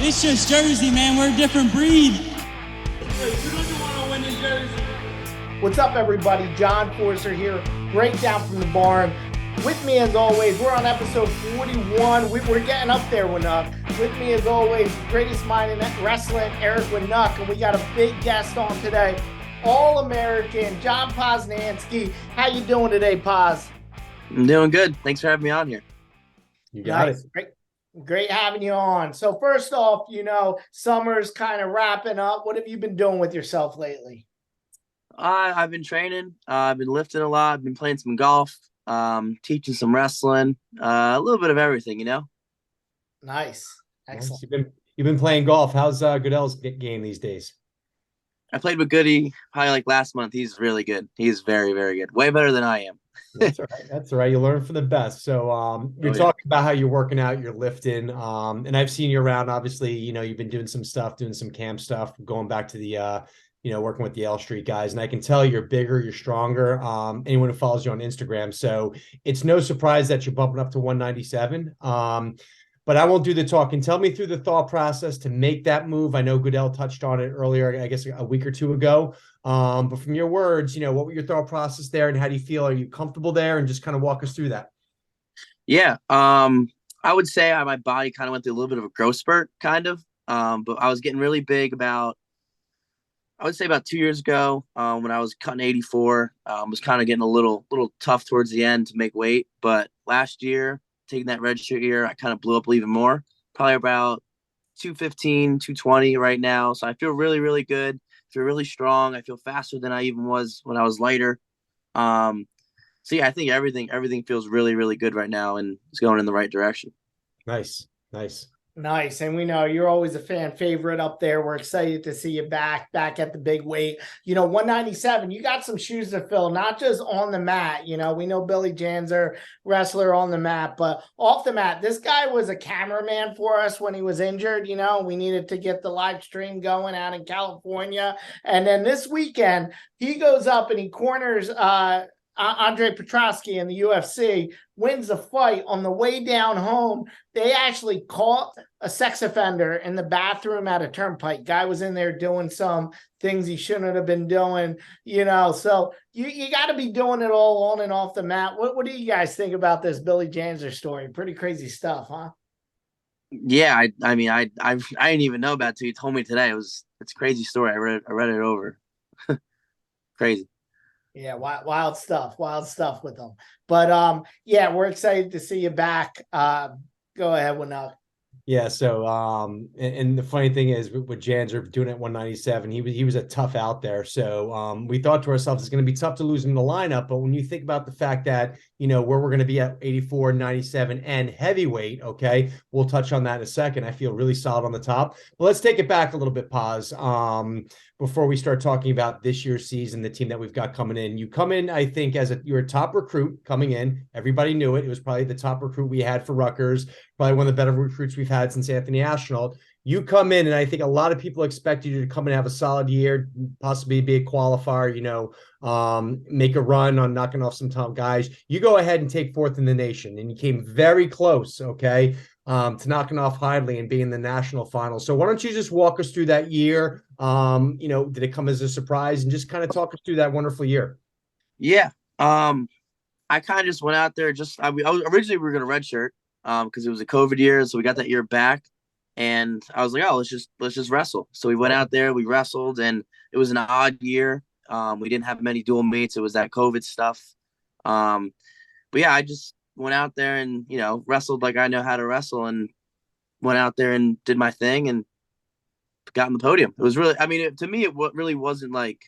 It's just Jersey, man. We're a different breed. What's up, everybody? John Forcer here, breakdown from the barn. With me, as always, we're on episode 41. We're getting up there, Winnuck. With me, as always, greatest mind in wrestling, Eric Winnuck, and we got a big guest on today, All-American John Poznanski. How you doing today, Poz? I'm doing good. Thanks for having me on here. You got it. Great having you on. So first off, summer's kind of wrapping up. What have you been doing with yourself lately? I've been training. I've been lifting a lot. I've been playing some golf, teaching some wrestling, a little bit of everything, Nice. Excellent. You've been playing golf. How's Goodell's game these days? I played with Goody probably like last month. He's really good. He's very, very good. Way better than I am. That's all right. That's all right. You learn from the best. So you're talking about how you're working out, you're lifting. And I've seen you around. Obviously, you've been doing some stuff, doing some camp stuff, going back to the working with the Yale Street guys. And I can tell you're bigger, you're stronger. Anyone who follows you on Instagram. So it's no surprise that you're bumping up to 197. But I won't do the talking. Tell me through the thought process to make that move. I know Goodell touched on it earlier, I guess a week or two ago. But from your words, what were your thought process there and how do you feel? Are you comfortable there? And just kind of walk us through that. Yeah. I would say my body kind of went through a little bit of a growth spurt, kind of. But I was getting really big about 2 years ago, when I was cutting 84, was kind of getting a little tough towards the end to make weight. But last year, taking that Redshirt year, I kind of blew up even more, probably about 215, 220 right now. So I feel really, really good. Feel really strong. I feel faster than I even was when I was lighter. So yeah, I think everything feels really, really good right now and it's going in the right direction. Nice. Nice. And we know you're always a fan favorite up there. We're excited to see you back at the big weight. 197, you got some shoes to fill, not just on the mat. We know Billy Janzer, wrestler on the mat, but off the mat. This guy was a cameraman for us when he was injured. We needed to get the live stream going out in California. And then this weekend, he goes up and he corners Andre Petrosky in the UFC, wins the fight. On the way down home, they actually caught a sex offender in the bathroom at a turnpike. Guy was in there doing some things he shouldn't have been doing, So you got to be doing it all on and off the mat. What do you guys think about this Billy Janzer story? Pretty crazy stuff, huh? Yeah, I mean, I didn't even know about it till you told me today. It's a crazy story. I read it over. Crazy. Yeah, wild stuff with them. But yeah, we're excited to see you back. Go ahead, Winnuck. Yeah. So, and the funny thing is with Janzer doing it at 197, he was a tough out there. So, we thought to ourselves, it's going to be tough to lose him in the lineup. But when you think about the fact that, where we're going to be at 84, 97 and heavyweight, okay, we'll touch on that in a second. I feel really solid on the top. But let's take it back a little bit, Paz. Before we start talking about this year's season, the team that we've got coming in. You come in, I think, you're a top recruit coming in. Everybody knew it. It was probably the top recruit we had for Rutgers, probably one of the better recruits we've had since Anthony Ashnault. You come in, and I think a lot of people expected you to come and have a solid year, possibly be a qualifier, make a run on knocking off some top guys. You go ahead and take fourth in the nation, and you came very close, okay, to knocking off Hidley and being in the national final. So why don't you just walk us through that year? Did it come as a surprise? And just kind of talk us through that wonderful year. Yeah. I kind of just went out there. Originally we were going to redshirt because it was a COVID year. So we got that year back. And I was like, oh, let's just wrestle. So we went out there, we wrestled, and it was an odd year. We didn't have many dual mates. It was that COVID stuff. But yeah, I just went out there and, wrestled like I know how to wrestle and went out there and did my thing and got on the podium. It was really, to me, it really wasn't like,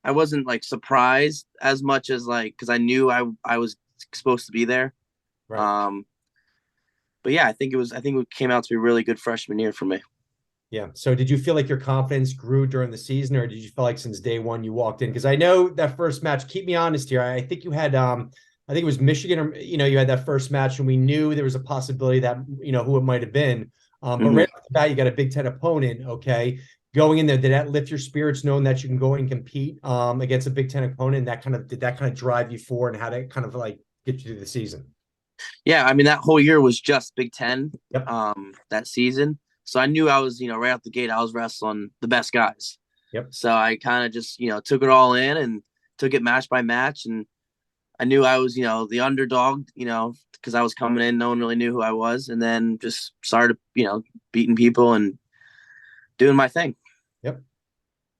I wasn't like surprised as much as like, cause I knew I was supposed to be there. Right. But yeah, I think it came out to be a really good freshman year for me. Yeah. So did you feel like your confidence grew during the season, or did you feel like since day one you walked in? Because I know that first match, keep me honest here, I think you had I think it was Michigan, or you had that first match and we knew there was a possibility that who it might have been. But right off the bat, you got a Big Ten opponent, okay? Going in there, did that lift your spirits knowing that you can go and compete against a Big Ten opponent? Did that kind of drive you forward, and how to kind of like get you through the season? Yeah, that whole year was just Big Ten. Yep. That season. So I knew I was, right out the gate, I was wrestling the best guys. Yep. So I kind of just, took it all in and took it match by match. And I knew I was, the underdog, because I was coming in, no one really knew who I was. And then just started, beating people and doing my thing. Yep.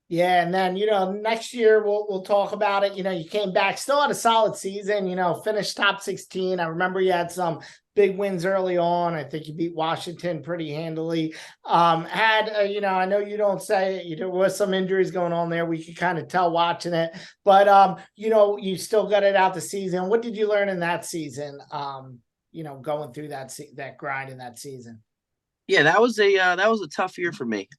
Yeah, and then next year we'll talk about it. You came back, still had a solid season. Finished top 16. I remember you had some big wins early on. I think you beat Washington pretty handily. I know you don't say it. There was some injuries going on there. We could kind of tell watching it, but you still got it out the season. What did you learn in that season? Going through that grind in that season. Yeah, that was a tough year for me.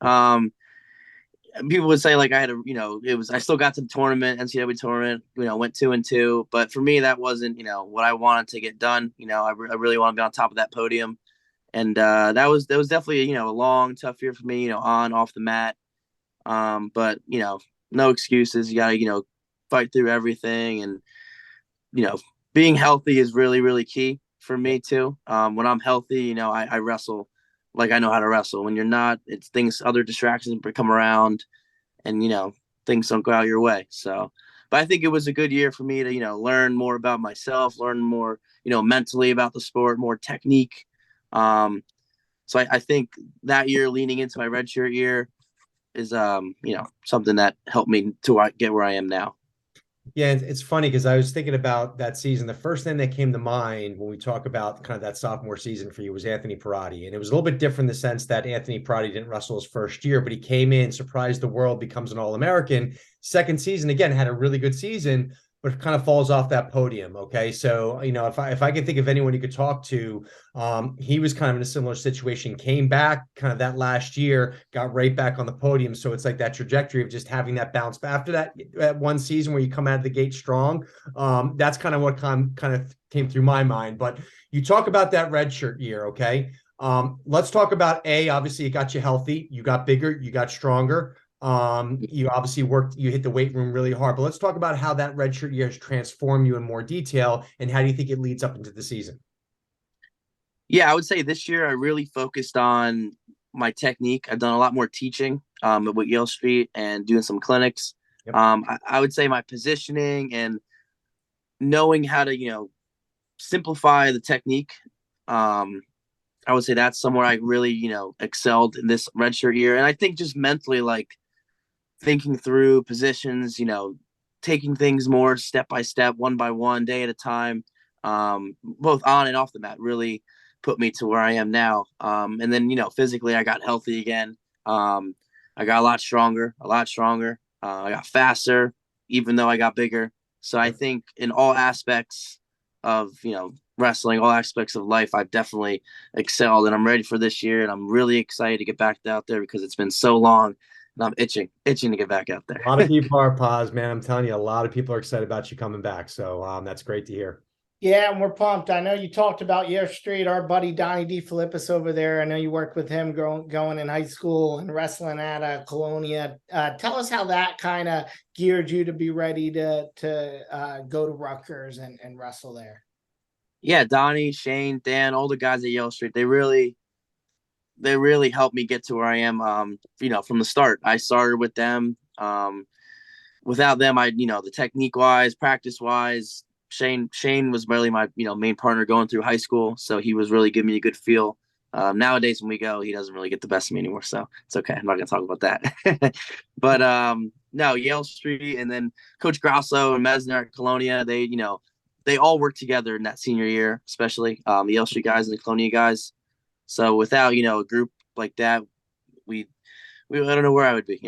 People would say like I had I still got to the tournament, NCAA tournament, went 2-2, but for me, that wasn't, what I wanted to get done. I really want to be on top of that podium. And that was definitely, a long, tough year for me, on, off the mat. But, no excuses. You got to, fight through everything. And, being healthy is really, really key for me too. When I'm healthy, I wrestle like I know how to wrestle. When you're not, it's other distractions come around and, things don't go out your way. So, but I think it was a good year for me to, learn more about myself, learn more, mentally about the sport, more technique. So I think that year leaning into my redshirt year is, something that helped me to get where I am now. Yeah, it's funny because I was thinking about that season. The first thing that came to mind when we talk about kind of that sophomore season for you was Anthony Perotti. And it was a little bit different in the sense that Anthony Perotti didn't wrestle his first year, but he came in, surprised the world, becomes an All-American. Second season, again, had a really good season, but kind of falls off that podium. Okay. So, if I could think of anyone you could talk to, he was kind of in a similar situation, came back kind of that last year, got right back on the podium. So it's like that trajectory of just having that bounce. But after that one season where you come out of the gate strong, that's kind of what kind of came through my mind. But you talk about that redshirt year. Okay. Let's talk about obviously it got you healthy. You got bigger, you got stronger. You obviously you hit the weight room really hard, but let's talk about how that redshirt year has transformed you in more detail and how do you think it leads up into the season? Yeah, I would say this year I really focused on my technique. I've done a lot more teaching at Yale Street and doing some clinics. Yep. I would say my positioning and knowing how to, simplify the technique. I would say that's somewhere I really, excelled in this redshirt year. And I think just mentally, like, thinking through positions, taking things more step by step, one by one, day at a time, both on and off the mat really put me to where I am now. And then, physically I got healthy again. I got a lot stronger. I got faster, even though I got bigger. So I think in all aspects of, wrestling, all aspects of life, I've definitely excelled and I'm ready for this year. And I'm really excited to get back out there because it's been so long. And I'm itching to get back out there. A lot of people are paused, man. I'm telling you, a lot of people are excited about you coming back. So that's great to hear. Yeah, and we're pumped. I know you talked about Yale Street, our buddy Donnie DeFilippis over there. I know you worked with him going in high school and wrestling at Colonia. Tell us how that kind of geared you to be ready to go to Rutgers and wrestle there. Yeah, Donnie, Shane, Dan, all the guys at Yale Street, they really helped me get to where I am. From the start, I started with them. Without them, the technique wise, practice wise, Shane was really my, main partner going through high school. So he was really giving me a good feel. Nowadays when we go, he doesn't really get the best of me anymore. So it's okay. I'm not going to talk about that. But no, Yale Street and then Coach Grasso and Mesner at Colonia, they all worked together in that senior year, especially the Yale Street guys and the Colonia guys. So without, a group like that, I don't know where I would be,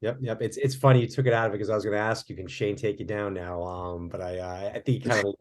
Yep. It's funny you took it out of it because I was going to ask you, can Shane take you down now? But I think you kind of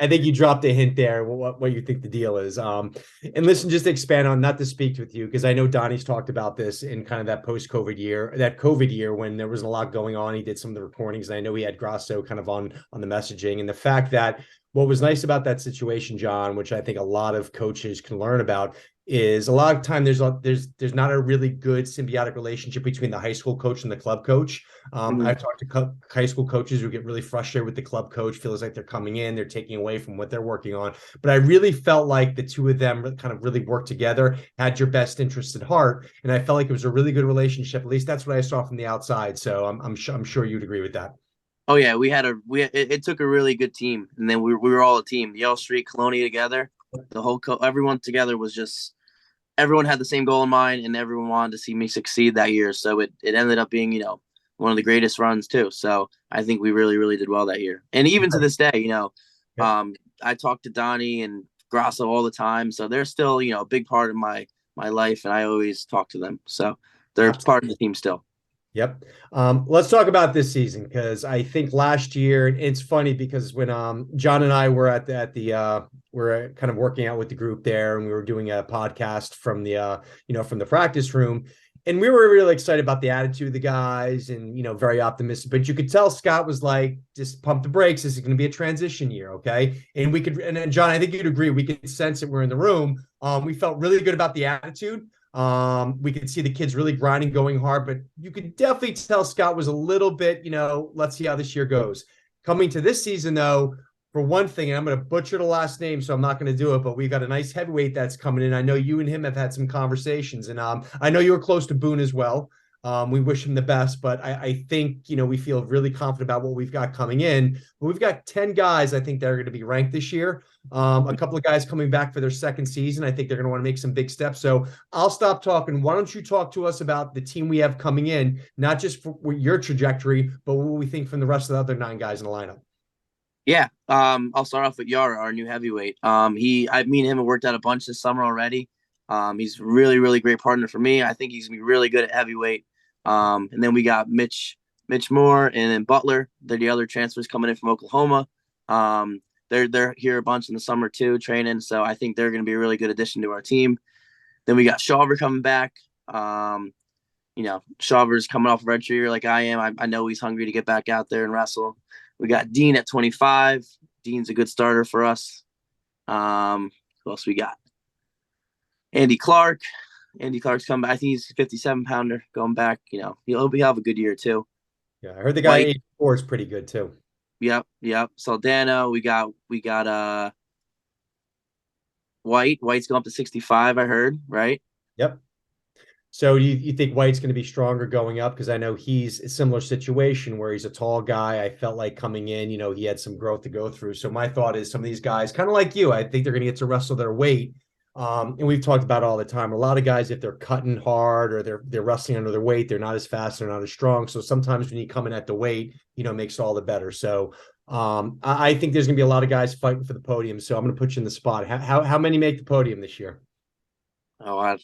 I think you dropped a hint there what you think the deal is. And listen, just to expand on, not to speak with you because I know Donnie's talked about this in kind of that post-COVID year, that COVID year when there was a lot going on. He did some of the reportings, and I know he had Grasso kind of on the messaging, and the fact that what was nice about that situation, John, which I think a lot of coaches can learn about, is a lot of time there's not a really good symbiotic relationship between the high school coach and the club coach. I've talked to high school coaches who get really frustrated with the club coach, feels like they're coming in, they're taking away from what they're working on. But I really felt like the two of them kind of really worked together, had your best interest at heart, and I felt like it was a really good relationship. At least that's what I saw from the outside. So I'm sure you'd agree with that. Oh yeah, it took a really good team, and then we were all a team. Yale Street, Colonia together, everyone together was just everyone had the same goal in mind, and everyone wanted to see me succeed that year. So it ended up being one of the greatest runs too. So I think we really did well that year, and even to this day, I talk to Donnie and Grasso all the time, so they're still a big part of my life, and I always talk to them. So they're part of the team still. Yep. Let's talk about this season, because I think last year, it's funny because when John and I were at the we're kind of working out with the group there, and we were doing a podcast from the from the practice room, and we were really excited about the attitude of the guys, and very optimistic. But you could tell Scott was like, just pump the brakes. This is going to be a transition year, okay? And then John, I think you'd agree, we could sense it. We're in the room. We felt really good about the attitude. We could see the kids really grinding, going hard, but you could definitely tell Scott was a little bit, let's see how this year goes. Coming to this season, though, for one thing, and I'm going to butcher the last name, so I'm not going to do it, but we've got a nice heavyweight that's coming in. I know you and him have had some conversations, and I know you were close to Boone as well. We wish him the best, but I think, we feel really confident about what we've got coming in. But we've got 10 guys, I think, that are going to be ranked this year. A couple of guys coming back for their second season. I think they're going to want to make some big steps. So I'll stop talking. Why don't you talk to us about the team we have coming in, not just for your trajectory, but what we think from the rest of the other 9 guys in the lineup. Yeah. I'll start off with Yara, our new heavyweight. Me and him have worked out a bunch this summer already. He's really great partner for me. I think he's gonna be really good at heavyweight. And then we got Mitch Moore, and then Butler. They're the other transfers coming in from Oklahoma. They're here a bunch in the summer too, training. So I think they're going to be a really good addition to our team. Then we got Shawver coming back. Shawver's coming off a redshirt year like I am. I know he's hungry to get back out there and wrestle. We got Dean at 25. Dean's a good starter for us. Who else we got? Andy Clark. Andy Clark's coming back. I think he's a 57-pounder going back. He'll have a good year too. Yeah, I heard the guy 84 is pretty good too. Yep. Saldana. We got White. White's going up to 65, I heard, right? Yep. So you think White's going to be stronger going up? Because I know he's a similar situation where he's a tall guy. I felt like coming in, he had some growth to go through. So my thought is some of these guys, kind of like you, I think they're going to get to wrestle their weight. And we've talked about all the time. A lot of guys, if they're cutting hard or they're wrestling under their weight, they're not as fast, they're not as strong. So sometimes when you come in at the weight, makes all the better. So I think there's going to be a lot of guys fighting for the podium. So I'm going to put you in the spot. How many make the podium this year? Oh,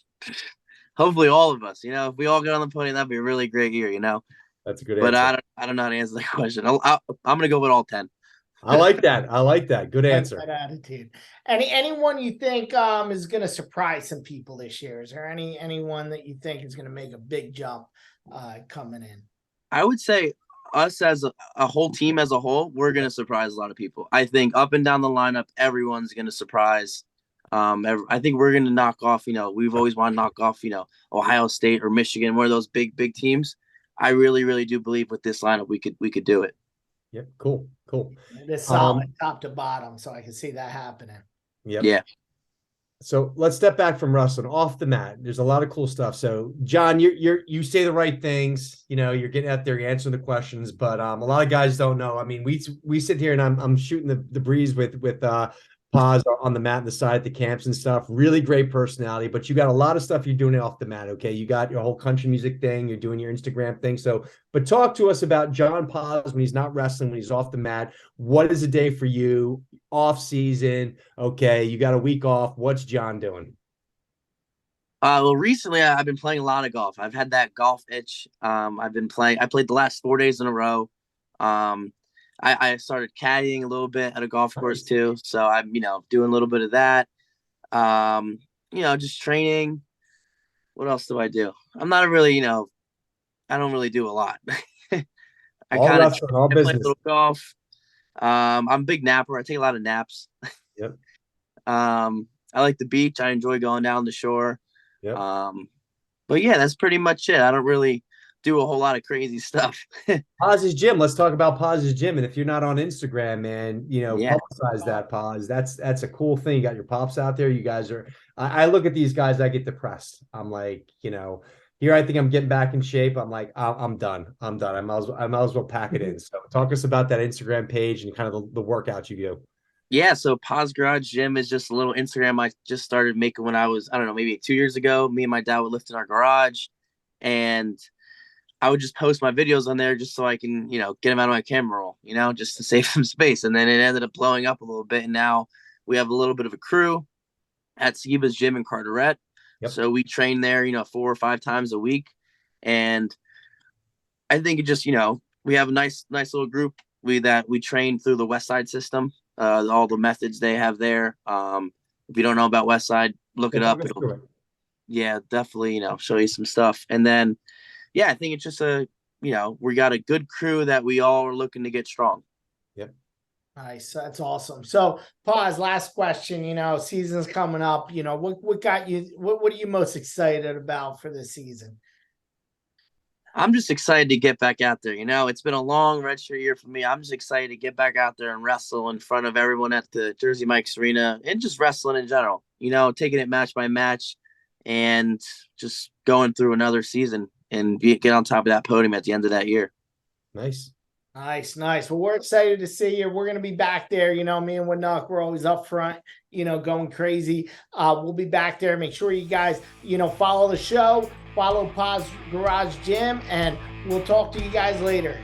hopefully all of us. If we all get on the podium, that'd be a really great year. That's a good answer. But I don't know how to answer that question. I'm going to go with all 10. I like that. Good answer. That attitude. Anyone you think is going to surprise some people this year? Is there anyone that you think is going to make a big jump coming in? I would say us as a whole team as a whole, we're going to surprise a lot of people. I think up and down the lineup, everyone's going to surprise. I think we're going to knock off, we've always wanted to knock off, Ohio State or Michigan, one of those big teams. I really do believe with this lineup, we could do it. Yep. Cool. It is solid top to bottom, so I can see that happening. Yep. Yeah. So let's step back from wrestling off the mat. There's a lot of cool stuff. So John, you say the right things. You're getting out there, you're answering the questions, but a lot of guys don't know. I mean, we sit here and I'm shooting the breeze with Paz on the mat and the side at the camps and stuff. Really great personality, but you got a lot of stuff you're doing off the mat. Okay. You got your whole country music thing. You're doing your Instagram thing. So, but talk to us about John Paz when he's not wrestling, when he's off the mat. What is a day for you off season? Okay. You got a week off. What's John doing? Well, recently I've been playing a lot of golf. I've had that golf itch. I played the last 4 days in a row. I started caddying a little bit at a golf course too. So I'm, doing a little bit of that. Just training. What else do I do? I'm not really, I don't really do a lot. I play a little golf. I'm a big napper. I take a lot of naps. Yep. I I like the beach. I enjoy going down the shore. Yep. But yeah, that's pretty much it. I don't really do a whole lot of crazy stuff. Paz's Gym. Let's talk about Paz's Gym. And if you're not on Instagram, man, Yeah. publicize that, Paz. That's a cool thing. You got your pops out there. You guys are. I look at these guys. I get depressed. I'm like, here I think I'm getting back in shape. I'm like, I'm done. I'm done. I might as well pack it in. So talk us about that Instagram page and kind of the workouts you do. Yeah, so Paz Garage Gym is just a little Instagram I just started making when I was, I don't know, maybe 2 years ago. Me and my dad would lift in our garage, and I would just post my videos on there just so I can, get them out of my camera roll, just to save some space. And then it ended up blowing up a little bit, and now we have a little bit of a crew at Skiba's Gym in Carteret. Yep. So we train there, 4 or 5 times a week, and I think it just, we have a nice little group. We train through the West Side system. All the methods they have there. If you don't know about Westside, look it up. Yeah, definitely, show you some stuff. And then, I think it's just we got a good crew that we all are looking to get strong. Yep. Nice. That's awesome. So, Paz, last question, season's coming up, what got you, what are you most excited about for this season? I'm just excited to get back out there. It's been a long redshirt year for me. I'm just excited to get back out there and wrestle in front of everyone at the Jersey Mike's Arena and just wrestling in general, taking it match by match and just going through another season and get on top of that podium at the end of that year. Nice. Nice. Well, we're excited to see you. We're going to be back there. Me and Winnock, we're always up front, going crazy. We'll be back there. Make sure you guys, follow the show, follow Paz Garage Gym, and we'll talk to you guys later.